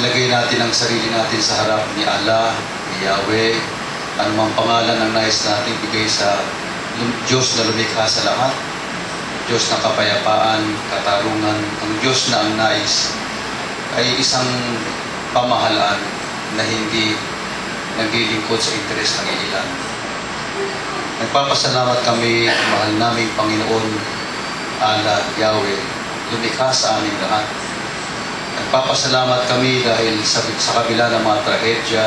ilagay natin ang sarili natin sa harap ni Allah, ni Yahweh, anumang pangalan ang nais natin bigay sa Diyos na lumikha sa lahat, Diyos ng kapayapaan, katarungan, ang Diyos na ang nais ay isang pamahalaan na hindi naglilingkod sa interes ng ilan. Nagpapasalamat kami, mahal naming Panginoon, Allah, Yahweh, lumikha sa aming lahat. Nagpapasalamat kami dahil sa kabila ng mga trahedya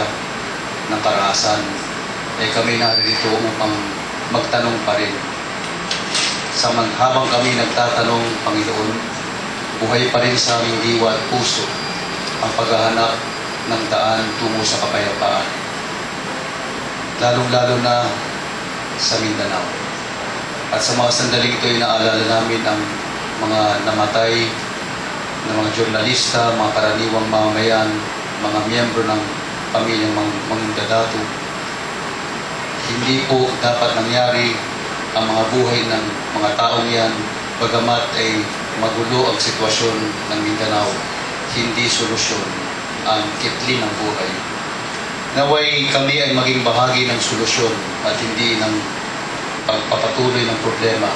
ng karahasan, ay kami narito upang magtanong pa rin. Habang kami nagtatanong, Panginoon, buhay pa rin sa aming diwa at puso ang paghahanap ng daan tungo sa kapayapaan. Lalong-lalo na sa Mindanao. At sa mga sandaling ito ay naalala namin ang mga namatay ng mga jurnalista, mga karaniwang mamamayan, mga miyembro ng pamilyang Mangudadato. Hindi po dapat nangyari ang mga buhay ng mga taong yan, bagamat ay magulo ang sitwasyon ng Mindanao, hindi solusyon ang kitli ng buhay. Naway kami ay maging bahagi ng solusyon at hindi ng pagpapatuloy ng problema.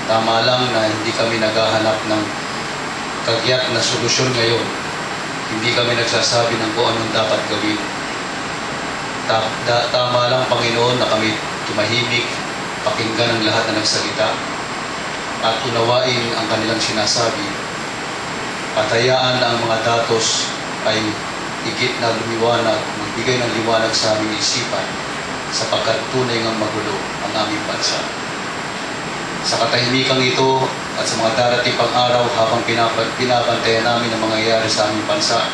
Tama lang na hindi kami naghahanap ng kagyat na solusyon ngayon. Hindi kami nagsasabi ng kung anong dapat gawin. Tama lang, Panginoon, na kami tumahimik, pakinggan ang lahat na nagsalita, at unawain ang kanilang sinasabi. Patayaan na ang mga datos ay higit na lumiwanag, magbigay ng liwanag sa aming isipan, sapagkat tunay ngang magulo ang aming bansa. Sa katahimikan ito at sa mga darating pang araw habang pinabantayan namin ang mangyayari sa aming bansa,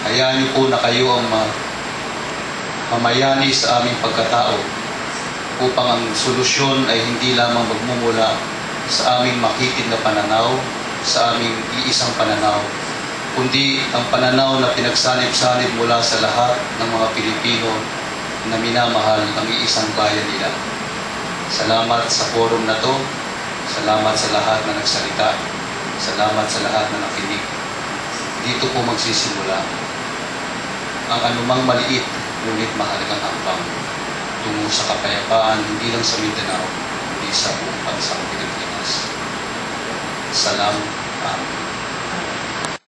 hayaan niyo po na kayo ang mamayani sa aming pagkatao upang ang solusyon ay hindi lamang magmumula sa aming makitid na pananaw, sa aming iisang pananaw, kundi ang pananaw na pinagsanib-sanib mula sa lahat ng mga Pilipino na minamahal ang iisang bayan nila. Salamat sa forum na to. Salamat sa lahat na nagsalita. Salamat sa lahat na nakinig. Dito po magsisimula ang anumang maliit ngunit mahalagang hakbang tungo sa kapayapaan, hindi lang sa Mindanao, kundi sa buong bansang Pilipinas. Salam. Amen.